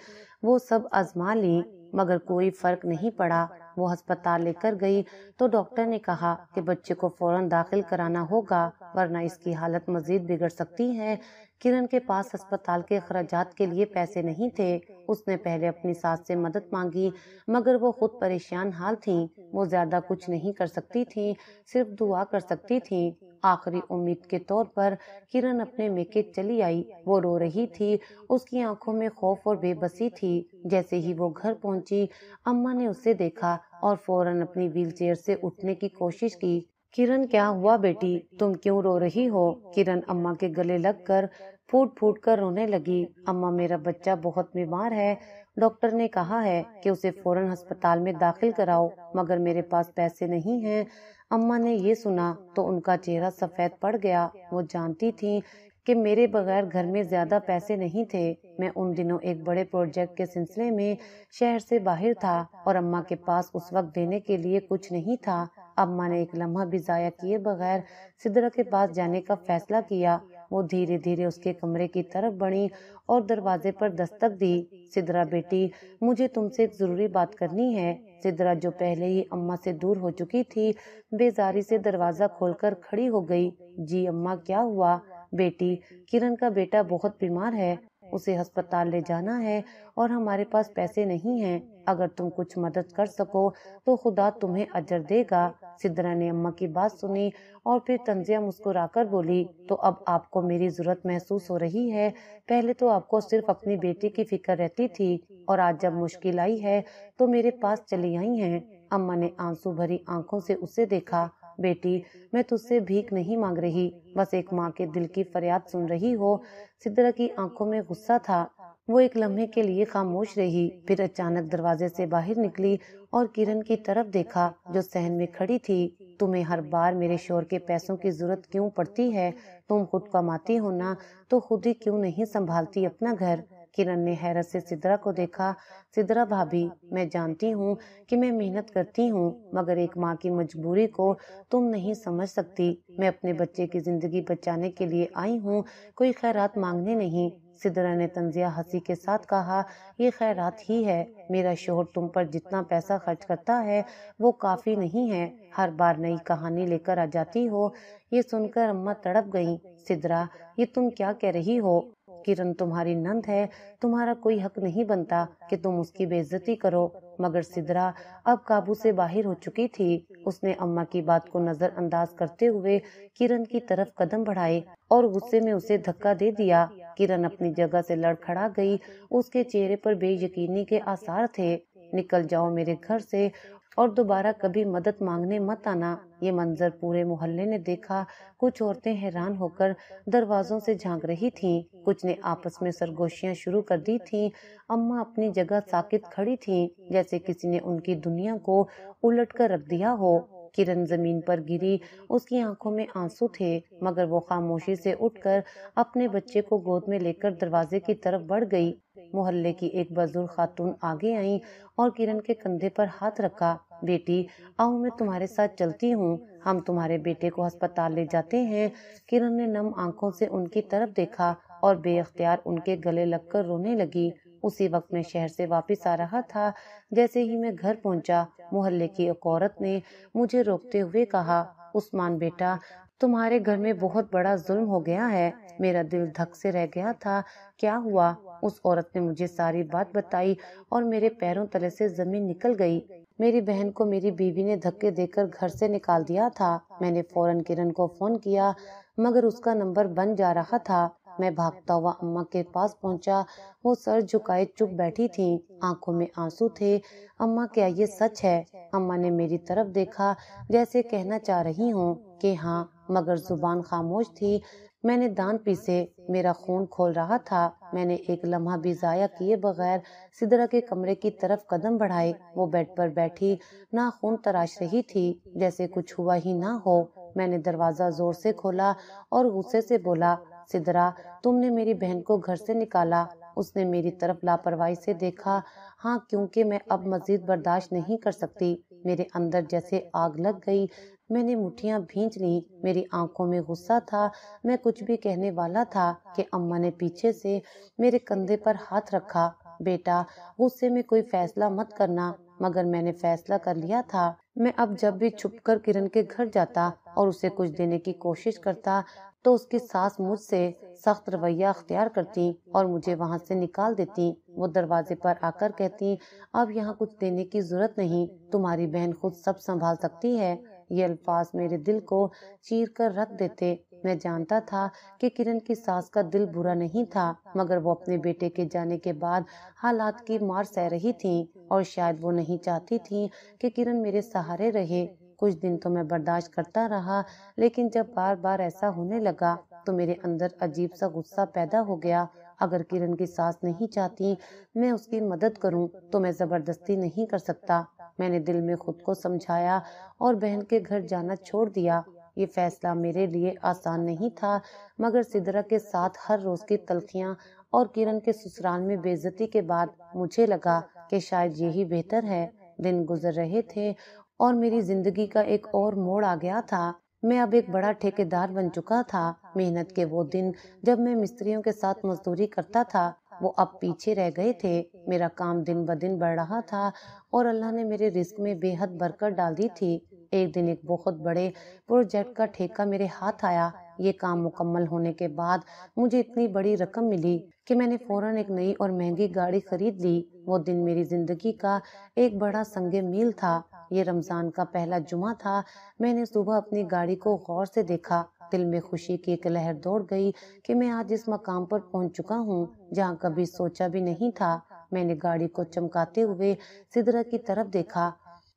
وہ سب آزما لیں، مگر کوئی فرق نہیں پڑا۔ وہ ہسپتال لے کر گئی تو ڈاکٹر نے کہا کہ بچے کو فوراً داخل کرانا ہوگا ورنہ اس کی حالت مزید بگڑ سکتی ہے۔ کرن کے پاس ہسپتال کے اخراجات کے لیے پیسے نہیں تھے۔ اس نے پہلے اپنی ساس سے مدد مانگی، مگر وہ خود پریشان حال تھیں۔ وہ زیادہ کچھ نہیں کر سکتی تھیں، صرف دعا کر سکتی تھیں۔ آخری امید کے طور پر کرن اپنے میکے چلی آئی۔ وہ رو رہی تھی، اس کی آنکھوں میں خوف اور بے بسی تھی۔ جیسے ہی وہ گھر پہنچی، اماں نے اسے دیکھا اور فوراً اپنی ویل چیئر سے اٹھنے کی کوشش کی۔ किरण, क्या हुआ बेटी, तुम क्यों रो रही हो? किरण अम्मा के गले लगकर फूट फूट कर रोने लगी। अम्मा, मेरा बच्चा बहुत बीमार है, डॉक्टर ने कहा है कि उसे फौरन अस्पताल में दाखिल कराओ, मगर मेरे पास पैसे नहीं हैं। अम्मा ने ये सुना तो उनका चेहरा सफेद पड़ गया। वो जानती थी कि मेरे बगैर घर में ज्यादा पैसे नहीं थे। मैं उन दिनों एक बड़े प्रोजेक्ट के सिलसिले में शहर से बाहर था और अम्मा के पास उस वक्त देने के लिए कुछ नहीं था। अम्मा ने एक लम्हा भी जाया किए बगैर सिद्रा के पास जाने का फैसला किया। वो धीरे धीरे उसके कमरे की तरफ बढ़ी और दरवाजे पर दस्तक दी। सिद्रा बेटी, मुझे तुमसे एक जरूरी बात करनी है। सिद्रा, जो पहले ही अम्मा से दूर हो चुकी थी, बेजारी से दरवाजा खोलकर खड़ी हो गई। जी अम्मा, क्या हुआ? बेटी, किरण का बेटा बहुत बीमार है, उसे अस्पताल ले जाना है और हमारे पास पैसे नहीं हैं। अगर तुम कुछ मदद कर सको तो खुदा तुम्हें अजर देगा। सिद्रा ने अम्मा की बात सुनी और फिर तंजिया मुस्कुराकर बोली, तो अब आपको मेरी जरूरत महसूस हो रही है? पहले तो आपको सिर्फ अपनी बेटी की फिक्र रहती थी और आज जब मुश्किल आई है तो मेरे पास चली आई हैं। अम्मा ने आंसू भरी आंखों से उसे देखा। बेटी, मैं तुझसे भीख नहीं मांग रही, बस एक माँ के दिल की फरियाद सुन रही हो। सिद्रा की आंखों में गुस्सा था। वो एक लम्हे के लिए खामोश रही, फिर अचानक दरवाजे से बाहर निकली और किरण की तरफ देखा जो सहन में खड़ी थी। तुम्हें हर बार मेरे शोहर के पैसों की जरूरत क्यों पड़ती है? तुम खुद कमाती हो ना, तो खुद ही क्यों नहीं संभालती अपना घर? किरण ने हैरत से सिद्रा को देखा। सिद्रा भाभी, मैं जानती हूँ कि मैं मेहनत करती हूँ, मगर एक माँ की मजबूरी को तुम नहीं समझ सकती। मैं अपने बच्चे की जिंदगी बचाने के लिए आई हूँ, कोई खैरात मांगने नहीं। सिद्रा ने तंजिया हंसी के साथ कहा, ये खैरात ही है। मेरा शोहर तुम पर जितना पैसा खर्च करता है वो काफी नहीं है। हर बार नई कहानी लेकर आ जाती हो। ये सुनकर अम्मा तड़प गईं। सिद्रा, ये तुम क्या कह रही हो? किरण तुम्हारी नंद है, तुम्हारा कोई हक नहीं बनता कि तुम उसकी बेइज्जती करो। मगर सिद्रा अब काबू से बाहर हो चुकी थी। उसने अम्मा की बात को नजरअंदाज करते हुए किरण की तरफ कदम बढ़ाए और गुस्से में उसे धक्का दे दिया। किरण अपनी जगह से लड़खड़ा गई। उसके चेहरे पर बेयकीनी के आसार थे। निकल जाओ मेरे घर से और दोबारा कभी मदद मांगने मत आना। ये मंजर पूरे मोहल्ले ने देखा। कुछ औरतें हैरान होकर दरवाजों से झांक रही थीं, कुछ ने आपस में सरगोशियां शुरू कर दी थीं। अम्मा अपनी जगह साकित खड़ी थीं, जैसे किसी ने उनकी दुनिया को उलट कर रख दिया हो। किरण जमीन पर गिरी, उसकी आंखों में आंसू थे, मगर वो खामोशी से उठकर अपने बच्चे को गोद में लेकर दरवाजे की तरफ बढ़ गई। मोहल्ले की एक बुजुर्ग खातून आगे आई और किरण के कंधे पर हाथ रखा। बेटी, आओ मैं तुम्हारे साथ चलती हूँ, हम तुम्हारे बेटे को अस्पताल ले जाते हैं। किरण ने नम आंखों से उनकी तरफ देखा और बेअख्तियार उनके गले लगकर रोने लगी। उसी वक्त मैं शहर से वापस आ रहा था। जैसे ही मैं घर पहुंचा, मोहल्ले की एक औरत ने मुझे रोकते हुए कहा, उस्मान बेटा, तुम्हारे घर में बहुत बड़ा जुल्म हो गया है। मेरा दिल धक से रह गया था। क्या हुआ? उस औरत ने मुझे सारी बात बताई और मेरे पैरों तले से जमीन निकल गई। मेरी बहन को मेरी बीवी ने धक्के देकर घर से निकाल दिया था। मैंने फौरन किरण को फोन किया, मगर उसका नंबर बंद जा रहा था। मैं भागता हुआ अम्मा के पास पहुंचा। वो सर झुकाए चुप बैठी थीं, आंखों में आंसू थे। अम्मा, क्या ये सच है? अम्मा ने मेरी तरफ देखा, जैसे कहना चाह रही हूँ कि हाँ, मगर जुबान खामोश थी। मैंने दांत पीसे, मेरा खून खोल रहा था। मैंने एक लम्हा भी जाया किए बगैर सिद्रा के कमरे की तरफ कदम बढ़ाए। वो बेड पर बैठी नाखून तराश रही थी, जैसे कुछ हुआ ही ना हो। मैंने दरवाजा जोर से खोला और गुस्से से बोला, सिद्रा, तुमने मेरी बहन को घर से निकाला। उसने मेरी तरफ लापरवाही से देखा। हाँ, क्योंकि मैं अब मजीद बर्दाश्त नहीं कर सकती। मेरे अंदर जैसे आग लग गई। मैंने मुट्ठियां भींच ली। मेरी आंखों में गुस्सा था। मैं कुछ भी कहने वाला था कि अम्मा ने पीछे से मेरे कंधे पर हाथ रखा। बेटा, गुस्से में कोई फैसला मत करना। मगर मैंने फैसला कर लिया था। मैं अब जब भी छुपकर किरण के घर जाता और उसे कुछ देने की कोशिश करता तो उसकी सास मुझसे सख्त रवैया अख्तियार करती और मुझे वहां से निकाल देती। वो दरवाजे पर आकर कहती, अब यहाँ कुछ देने की जरूरत नहीं, तुम्हारी बहन खुद सब संभाल सकती है। ये अल्फाज मेरे दिल को चीर कर रख देते। मैं जानता था कि किरण की सास का दिल बुरा नहीं था, मगर वो अपने बेटे के जाने के बाद हालात की मार सह रही थी और शायद वो नहीं चाहती थी कि किरण मेरे सहारे रहे। कुछ दिन तो मैं बर्दाश्त करता रहा, लेकिन जब बार बार ऐसा होने लगा तो मेरे अंदर अजीब सा गुस्सा पैदा हो गया। अगर किरण की सास नहीं चाहती मैं उसकी मदद करूं तो मैं जबरदस्ती नहीं कर सकता। मैंने दिल में खुद को समझाया और बहन के घर जाना छोड़ दिया। ये फैसला मेरे लिए आसान नहीं था, मगर सिद्रा के साथ हर रोज की तलखियां और किरण के ससुराल में बेइज्जती के बाद मुझे लगा कि शायद यही बेहतर है। दिन गुजर रहे थे और मेरी जिंदगी का एक और मोड़ आ गया था। मैं अब एक बड़ा ठेकेदार बन चुका था। मेहनत के वो दिन जब मैं मिस्त्रियों के साथ मजदूरी करता था वो अब पीछे रह गए थे। मेरा काम दिन ब दिन बढ़ रहा था और अल्लाह ने मेरे रिस्क में बेहद बरकत डाल दी थी। एक दिन एक बहुत बड़े प्रोजेक्ट का ठेका मेरे हाथ आया। ये काम मुकम्मल होने के बाद मुझे इतनी बड़ी रकम मिली कि मैंने फौरन एक नई और महंगी गाड़ी खरीद ली। वो दिन मेरी जिंदगी का एक बड़ा संगे मील था। ये रमजान का पहला जुमा था। मैंने सुबह अपनी गाड़ी को गौर से देखा। दिल में खुशी की एक लहर दौड़ गई कि मैं आज इस मकाम पर पहुंच चुका हूँ जहाँ कभी सोचा भी नहीं था। मैंने गाड़ी को चमकाते हुए सिदरा की तरफ देखा।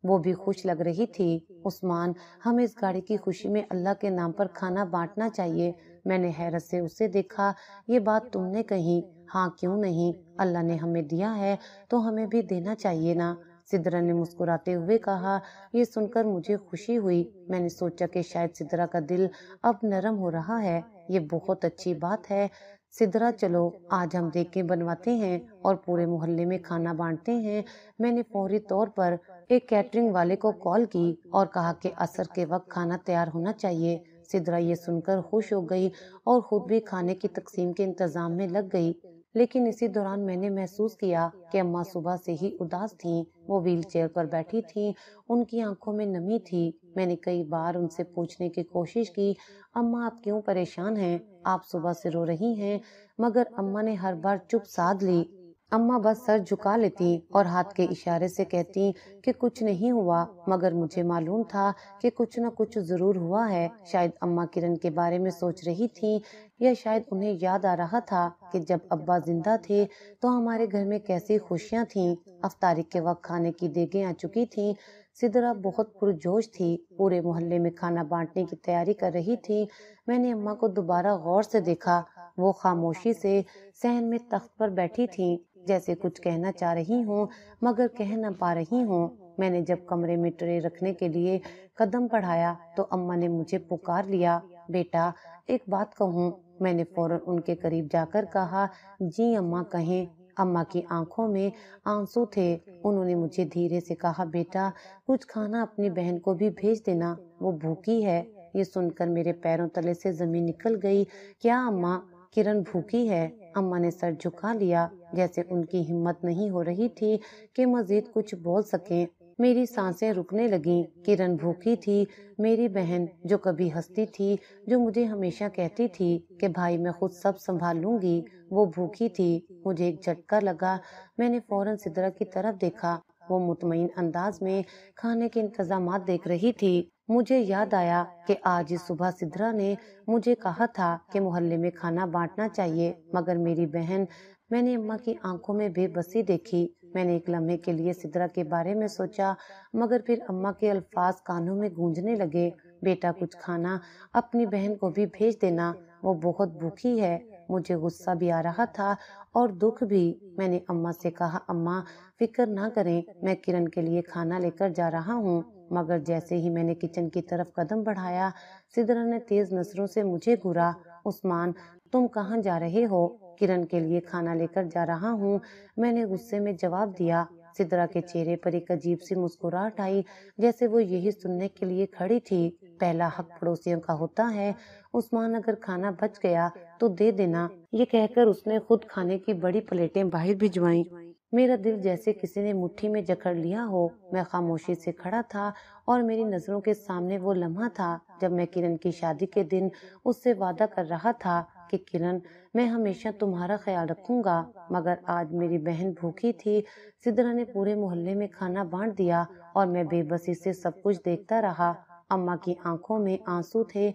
वो भी खुश लग रही थी। उस्मान, हमें इस गाड़ी की खुशी में अल्लाह के नाम पर खाना बांटना चाहिए। मैंने हैरत से उसे देखा। ये बात तुमने कही? हाँ, क्यों नहीं, अल्लाह ने हमें दिया है तो हमें भी देना चाहिए ना। सिद्रा ने मुस्कुराते हुए कहा। ये सुनकर मुझे खुशी हुई। मैंने सोचा कि शायद सिद्रा का दिल अब नरम हो रहा है। ये बहुत अच्छी बात है। सिद्रा, चलो आज हम देखें बनवाते हैं और पूरे मोहल्ले में खाना बांटते हैं। मैंने फौरी तौर पर एक कैटरिंग वाले को कॉल की और कहा कि असर के वक्त खाना तैयार होना चाहिए। सिद्रा ये सुनकर खुश हो गई और खुद भी खाने की तकसीम के इंतजाम में लग गई। लेकिन इसी दौरान मैंने महसूस किया कि अम्मा सुबह से ही उदास थीं। वो व्हील चेयर पर बैठी थीं। उनकी आंखों में नमी थी। मैंने कई बार उनसे पूछने की कोशिश की, अम्मा आप क्यों परेशान हैं? आप सुबह से रो रही हैं। मगर अम्मा ने हर बार चुप साध ली। अम्मा बस सर झुका लेती और हाथ के इशारे से कहती कि कुछ नहीं हुआ। मगर मुझे मालूम था कि कुछ न कुछ जरूर हुआ है। शायद अम्मा किरण के बारे में सोच रही थी या शायद उन्हें याद आ रहा था कि जब अब्बा जिंदा थे तो हमारे घर में कैसी खुशियां थीं। अफ्तारी के वक्त खाने की देगें आ चुकी थीं। सिदरा बहुत पुरजोश थी। पूरे मोहल्ले में खाना बांटने की तैयारी कर रही थी। मैंने अम्मा को दोबारा गौर से देखा। वो खामोशी से सहन में तख्त पर बैठी थी, जैसे कुछ कहना चाह रही हूँ मगर कह न पा रही हूँ। मैंने जब कमरे में ट्रे रखने के लिए कदम बढ़ाया तो अम्मा ने मुझे पुकार लिया। बेटा, एक बात कहूँ? मैंने फौरन उनके करीब जाकर कहा। जी अम्मा, कहें। अम्मा की आंखों में आंसू थे। उन्होंने मुझे धीरे से कहा, बेटा कुछ खाना अपनी बहन को भी भेज देना, वो भूखी है। ये सुनकर मेरे पैरों तले से जमीन निकल गई। क्या अम्मा, किरण भूखी है? अम्मा ने सर झुका लिया, जैसे उनकी हिम्मत नहीं हो रही थी कि मजीद कुछ बोल सकें। मेरी सांसें रुकने लगीं। किरण भूखी थी। मेरी बहन जो कभी हंसती थी, जो मुझे हमेशा कहती थी कि भाई मैं खुद सब संभाल लूंगी, वो भूखी थी। मुझे एक झटका लगा। मैंने फौरन सिद्रा की तरफ देखा। वो मुतमईन अंदाज में खाने के इंतजामात देख रही थी। मुझे याद आया कि आज ही सुबह सिद्रा ने मुझे कहा था कि मोहल्ले में खाना बांटना चाहिए, मगर मेरी बहन। मैंने अम्मा की आंखों में बेबसी देखी। मैंने एक लम्हे के लिए सिद्रा के बारे में सोचा, मगर फिर अम्मा के अल्फाज कानों में गूंजने लगे। बेटा कुछ खाना अपनी बहन को भी भेज देना, वो बहुत भूखी है। मुझे गुस्सा भी आ रहा था और दुख भी। मैंने अम्मा से कहा, अम्मा फिक्र ना करें, मैं किरण के लिए खाना लेकर जा रहा हूँ। मगर जैसे ही मैंने किचन की तरफ कदम बढ़ाया, सिद्रा ने तेज नजरों से मुझे घूरा। उस्मान, तुम कहाँ जा रहे हो? किरण के लिए खाना लेकर जा रहा हूँ, मैंने गुस्से में जवाब दिया। सिद्रा के चेहरे पर एक अजीब सी मुस्कुराहट आई, जैसे वो यही सुनने के लिए खड़ी थी। पहला हक पड़ोसियों का होता है। उस्मान, अगर खाना बच गया तो दे देना। ये कहकर उसने खुद खाने की बड़ी प्लेटें बाहर भिजवाईं। मेरा दिल जैसे किसी ने मुट्ठी में जकड़ लिया हो। मैं खामोशी से खड़ा था और मेरी नजरों के सामने वो लम्हा था जब मैं किरण की शादी के दिन उससे वादा कर रहा था कि किरण, मैं हमेशा तुम्हारा ख्याल रखूंगा। मगर आज मेरी बहन भूखी थी। सिद्रा ने पूरे मोहल्ले में खाना बांट दिया और मैं बेबसी से सब कुछ देखता रहा। अम्मा की आंखों में आंसू थे,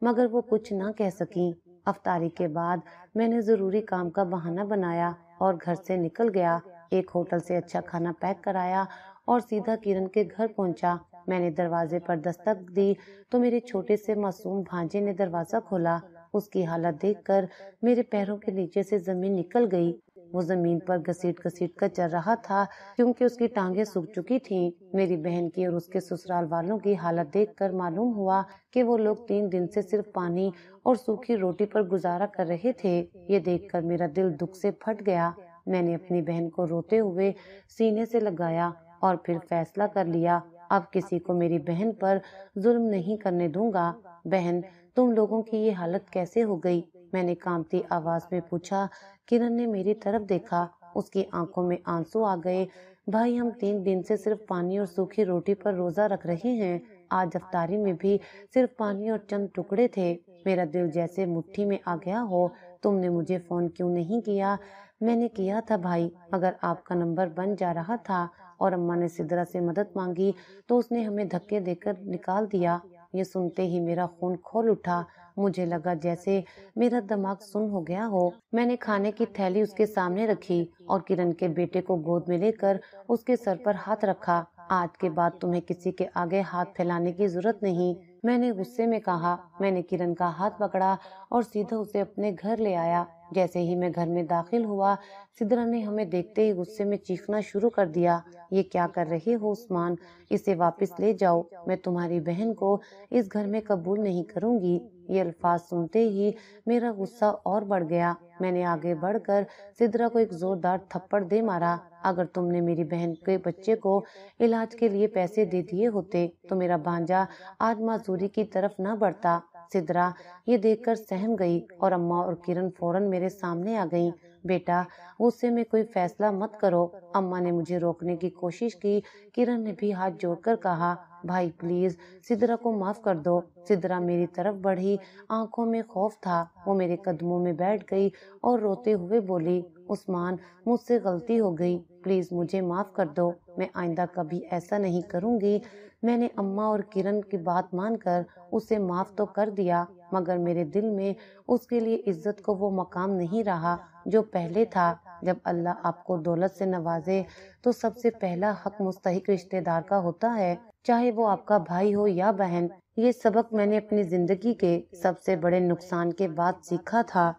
मगर वो कुछ ना कह सकी। अफ्तारी के बाद मैंने जरूरी काम का बहाना बनाया और घर से निकल गया। एक होटल से अच्छा खाना पैक कराया और सीधा किरण के घर पहुंचा। میں نے دروازے پر دستک دی تو میرے چھوٹے سے معصوم بھانجے نے دروازہ کھولا۔ اس کی حالت دیکھ کر میرے پیروں کے نیچے سے زمین نکل گئی۔ وہ زمین پر گھسیٹ گھسیٹ کر چل رہا تھا کیونکہ اس کی ٹانگیں سوکھ چکی تھیں۔ میری بہن کی اور اس کے سسرال والوں کی حالت دیکھ کر معلوم ہوا کہ وہ لوگ 3 دن سے صرف پانی اور سوکھی روٹی پر گزارا کر رہے تھے۔ یہ دیکھ کر میرا دل دکھ سے پھٹ گیا۔ میں نے اپنی بہن کو روتے ہوئے سینے سے لگایا اور پھر فیصلہ کر لیا، اب کسی کو میری بہن پر ظلم نہیں کرنے دوں گا۔ بہن، تم لوگوں کی یہ حالت کیسے ہو گئی؟ میں نے کانپتی آواز میں پوچھا۔ کرن نے میری طرف دیکھا، اس کی آنکھوں میں آنسو آ گئے۔ بھائی، ہم 3 دن سے صرف پانی اور سوکھی روٹی پر روزہ رکھ رہے ہیں۔ آج افطاری میں بھی صرف پانی اور چند ٹکڑے تھے۔ میرا دل جیسے مٹھی میں آ گیا ہو۔ تم نے مجھے فون کیوں نہیں کیا؟ میں نے کیا تھا بھائی، مگر آپ کا نمبر بن جا رہا تھا اور اماں نے سدرا سے مدد مانگی تو اس نے ہمیں دھکے دے کر نکال دیا۔ یہ سنتے ہی میرا خون کھول اٹھا۔ مجھے لگا جیسے میرا دماغ سن ہو گیا ہو۔ میں نے کھانے کی تھیلی اس کے سامنے رکھی اور کرن کے بیٹے کو گود میں لے کر اس کے سر پر ہاتھ رکھا۔ آج کے بعد تمہیں کسی کے آگے ہاتھ پھیلانے کی ضرورت نہیں، میں نے غصے میں کہا۔ میں نے کرن کا ہاتھ پکڑا اور سیدھا اسے اپنے گھر لے آیا۔ جیسے ہی میں گھر میں داخل ہوا، سدرا نے ہمیں دیکھتے ہی غصے میں چیخنا شروع کر دیا۔ یہ کیا کر رہے ہو عثمان؟ اسے واپس لے جاؤ، میں تمہاری بہن کو اس گھر میں قبول نہیں کروں گی۔ یہ الفاظ سنتے ہی میرا غصہ اور بڑھ گیا۔ میں نے آگے بڑھ کر سدرا کو ایک زوردار تھپڑ دے مارا۔ اگر تم نے میری بہن کے بچے کو علاج کے لیے پیسے دے دیے ہوتے تو میرا بھانجا آج معذوری کی طرف نہ بڑھتا۔ سدرا یہ دیکھ کر سہم گئی اور اماں اور کرن فوراً میرے سامنے آ گئیں۔ بیٹا، غصے میں کوئی فیصلہ مت کرو۔ اماں نے مجھے روکنے کی کوشش کی۔ کرن نے بھی ہاتھ جوڑ کر کہا، بھائی پلیز سدرا کو معاف کر دو۔ سدرا میری طرف بڑھی، آنکھوں میں خوف تھا۔ وہ میرے قدموں میں بیٹھ گئی اور روتے ہوئے بولی، عثمان، مجھ سے غلطی ہو گئی، پلیز مجھے معاف کر دو، میں آئندہ کبھی ایسا نہیں کروں گی۔ میں نے اماں اور کرن کی بات مان کر اسے معاف تو کر دیا، مگر میرے دل میں اس کے لیے عزت کو وہ مقام نہیں رہا جو پہلے تھا۔ جب اللہ آپ کو دولت سے نوازے تو سب سے پہلا حق مستحق رشتہ دار کا ہوتا ہے، چاہے وہ آپ کا بھائی ہو یا بہن۔ یہ سبق میں نے اپنی زندگی کے سب سے بڑے نقصان کے بعد سیکھا تھا۔